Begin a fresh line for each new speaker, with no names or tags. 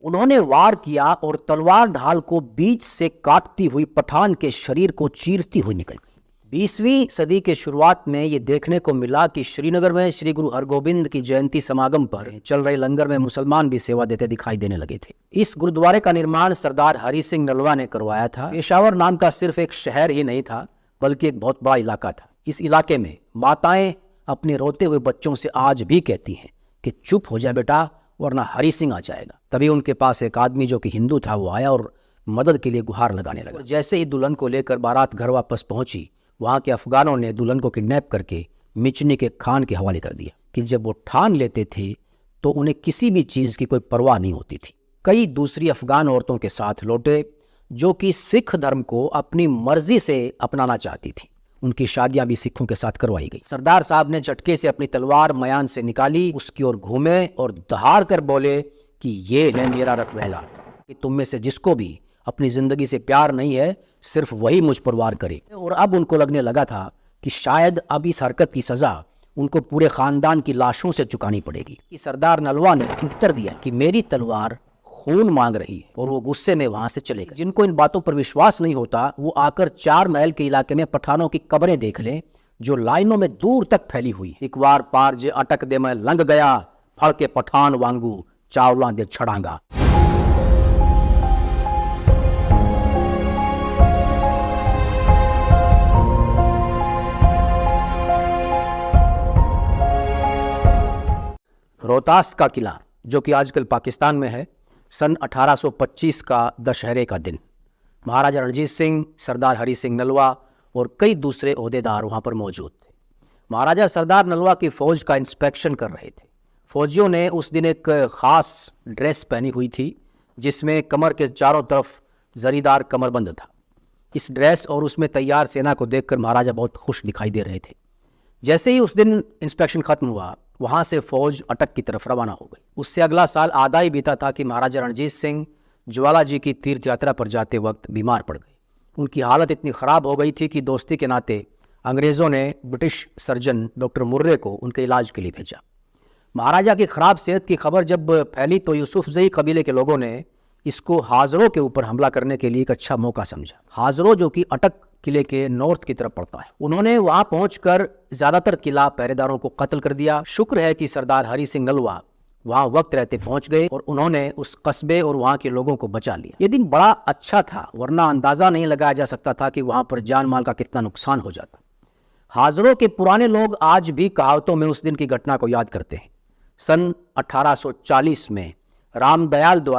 उन्होंने वार किया और तलवार ढाल को बीच से काटती हुई पठान के शरीर को चीरती हुई निकल गई। 20वीं सदी के शुरुआत में ये देखने को मिला कि श्रीनगर में श्री गुरु हरगोबिंद की जयंती समागम पर चल रहे लंगर में मुसलमान भी सेवा देते दिखाई देने लगे थे। इस गुरुद्वारे का निर्माण सरदार हरि सिंह नलवा ने करवाया था। पेशावर नाम का सिर्फ एक शहर ही नहीं था, बल्कि एक बहुत बड़ा इलाका था। इस इलाके में माताएं अपने रोते हुए बच्चों से आज भी कहती हैं कि चुप हो जाए बेटा, वरना हरि सिंह आ जाएगा। तभी उनके पास एक आदमी जो कि हिंदू था वो आया और मदद के लिए गुहार लगाने लगा। जैसे ही दुल्हन को लेकर बारात घर वापस पहुंची, वहां के अफगानों ने दुल्हन को किडनैप करके मिचनी के खान के हवाले कर दिया कि जब वो ठान लेते थे तो उन्हें किसी भी चीज की कोई परवाह नहीं होती थी। कई दूसरी अफगान औरतों के साथ लौटे जो कि सिख धर्म को अपनी मर्जी से अपनाना चाहती थी। उनकी शादियां भी सिखों के साथ करवाई गई। सरदार साहब ने झटके से अपनी तलवार मयान से निकाली, उसकी ओर घूमे और दहाड़ कर बोले कि ये है मेरा रखवाला, कि तुम में से जिसको भी अपनी जिंदगी से प्यार नहीं है सिर्फ वही मुझ पर वार करे। और अब उनको लगने लगा था कि शायद अब इस हरकत की सजा उनको पूरे खानदान की लाशों से चुकानी पड़ेगी। कि सरदार नलवा ने उत्तर दिया कि मेरी तलवार खून मांग रही है, और वो गुस्से में वहां से चले गए। जिनको इन बातों पर विश्वास नहीं होता वो आकर 4 महल के इलाके में पठानों की कब्रें देख लें जो लाइनों में दूर तक फैली हुई। एक बार पार जे अटक दे मैं लंघ गया, फड़ के पठान वांगू चावला दे छड़ांगा। रोहतास का किला जो कि आजकल पाकिस्तान में है, सन 1825 का दशहरे का दिन महाराजा रणजीत सिंह, सरदार हरि सिंह नलवा और कई दूसरे ओहदेदार वहां पर मौजूद थे। महाराजा सरदार नलवा की फौज का इंस्पेक्शन कर रहे थे। फौजियों ने उस दिन एक खास ड्रेस पहनी हुई थी जिसमें कमर के चारों तरफ जरीदार कमरबंद था। इस ड्रेस और उसमें तैयार सेना को देखकर महाराजा बहुत खुश दिखाई दे रहे थे। जैसे ही उस दिन इंस्पेक्शन खत्म हुआ, वहां से फौज अटक की तरफ रवाना हो गई। उससे अगला साल आधा ही बीता था कि महाराजा रणजीत सिंह ज्वाला जी की तीर्थ यात्रा पर जाते वक्त बीमार पड़ गए। उनकी हालत इतनी ख़राब हो गई थी कि दोस्ती के नाते अंग्रेज़ों ने ब्रिटिश सर्जन डॉक्टर मुर्रे को उनके इलाज के लिए भेजा। महाराजा की ख़राब सेहत की खबर जब फैली तो यूसुफजई कबीले के लोगों ने इसको हाजरों के ऊपर हमला करने के लिए एक अच्छा मौका समझा। हाजरों जो कि अटक किले के नॉर्थ की तरफ पड़ता है, उन्होंने वहां पहुंचकर ज्यादातर किला पहरेदारों को कत्ल कर दिया। शुक्र है कि सरदार हरि सिंह नलवा वहां वक्त रहते पहुंच गए और उन्होंने उस कस्बे और वहां के लोगों को बचा लिया। ये दिन बड़ा अच्छा था, वरना अंदाजा नहीं लगाया जा सकता था कि वहां पर जान माल का कितना नुकसान हो जाता। हाजरों के पुराने लोग आज भी कहावतों में उस दिन की घटना को याद करते हैं। सन 1840 में रामदयाल द्वारा